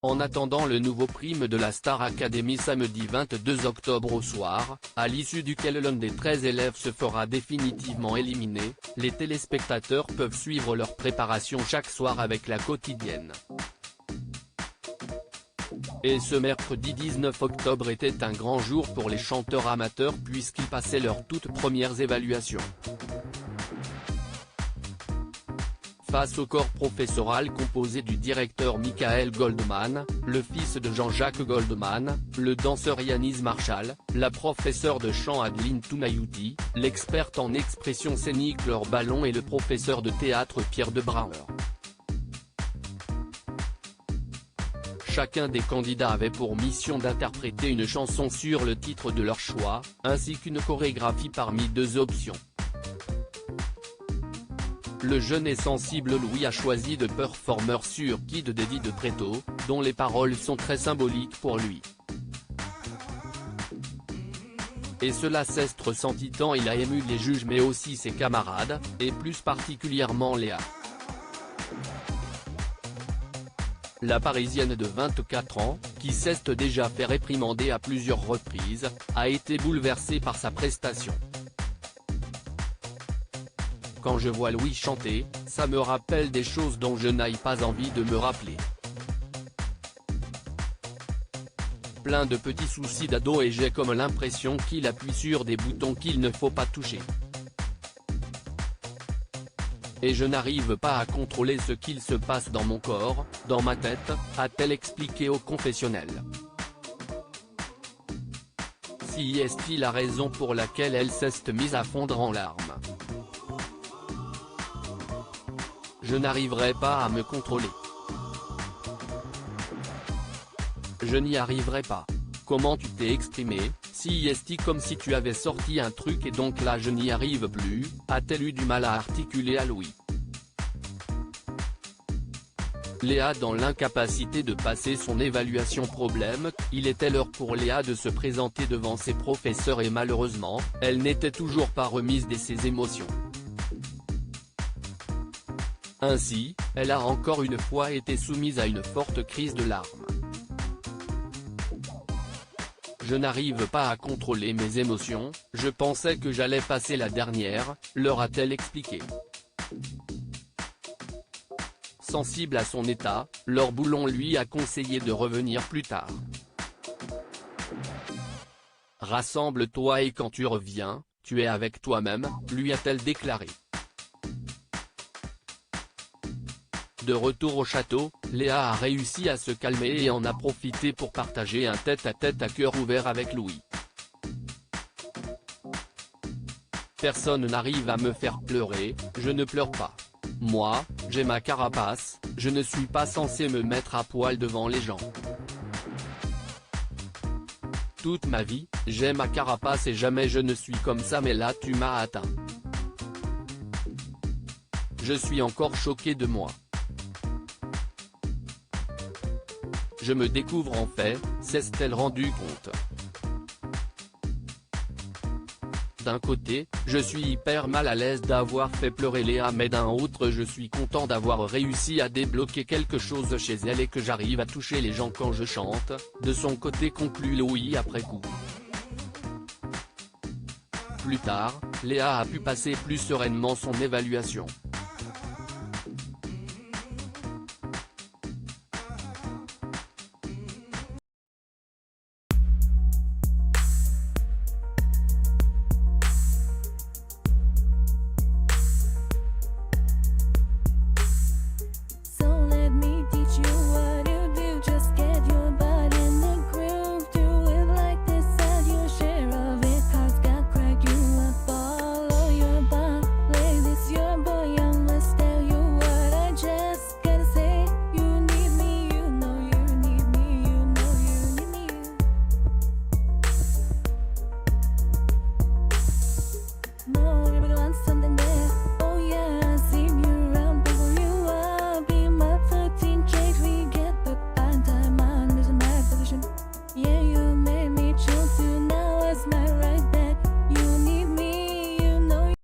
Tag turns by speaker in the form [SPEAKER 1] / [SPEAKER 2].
[SPEAKER 1] En attendant le nouveau prime de la Star Academy samedi 22 octobre au soir, à l'issue duquel l'un des 13 élèves se fera définitivement éliminer, les téléspectateurs peuvent suivre leur préparation chaque soir avec la quotidienne. Et ce mercredi 19 octobre était un grand jour pour les chanteurs amateurs puisqu'ils passaient leurs toutes premières évaluations. Face au corps professoral composé du directeur Michael Goldman, le fils de Jean-Jacques Goldman, le danseur Yanis Marshall, la professeure de chant Adeline Tounayouti, l'experte en expression scénique Laure Ballon et le professeur de théâtre Pierre Debrauer. Chacun des candidats avait pour mission d'interpréter une chanson sur le titre de leur choix, ainsi qu'une chorégraphie parmi deux options. Le jeune et sensible Louis a choisi de performer sur Kid d'Eddie de Pretto, dont les paroles sont très symboliques pour lui. Et cela s'est ressenti tant il a ému les juges mais aussi ses camarades, et plus particulièrement Léa. La Parisienne de 24 ans, qui s'est déjà fait réprimander à plusieurs reprises, a été bouleversée par sa prestation. Quand je vois Louis chanter, ça me rappelle des choses dont je n'ai pas envie de me rappeler. Plein de petits soucis d'ado et j'ai comme l'impression qu'il appuie sur des boutons qu'il ne faut pas toucher. Et je n'arrive pas à contrôler ce qu'il se passe dans mon corps, dans ma tête, a-t-elle expliqué au confessionnel. Si est-il la raison pour laquelle elle s'est mise à fondre en larmes. Je n'arriverai pas à me contrôler. Je n'y arriverai pas. Comment tu t'es exprimé, si est comme si tu avais sorti un truc et donc là je n'y arrive plus, a-t-elle eu du mal à articuler à Louis. Léa dans l'incapacité de passer son évaluation problème, il était l'heure pour Léa de se présenter devant ses professeurs et malheureusement, elle n'était toujours pas remise de ses émotions. Ainsi, elle a encore une fois été soumise à une forte crise de larmes. Je n'arrive pas à contrôler mes émotions, je pensais que j'allais passer la dernière, leur a-t-elle expliqué. Sensible à son état, Laure Ballon lui a conseillé de revenir plus tard. Rassemble-toi et quand tu reviens, tu es avec toi-même, lui a-t-elle déclaré. De retour au château, Léa a réussi à se calmer et en a profité pour partager un tête-à-tête à cœur ouvert avec Louis. Personne n'arrive à me faire pleurer, je ne pleure pas. Moi, j'ai ma carapace, je ne suis pas censé me mettre à poil devant les gens. Toute ma vie, j'ai ma carapace et jamais je ne suis comme ça mais là tu m'as atteint. Je suis encore choqué de moi. Je me découvre en fait, s'est-elle rendu compte. D'un côté, je suis hyper mal à l'aise d'avoir fait pleurer Léa mais d'un autre je suis content d'avoir réussi à débloquer quelque chose chez elle et que j'arrive à toucher les gens quand je chante, de son côté conclut Louis après coup. Plus tard, Léa a pu passer plus sereinement son évaluation.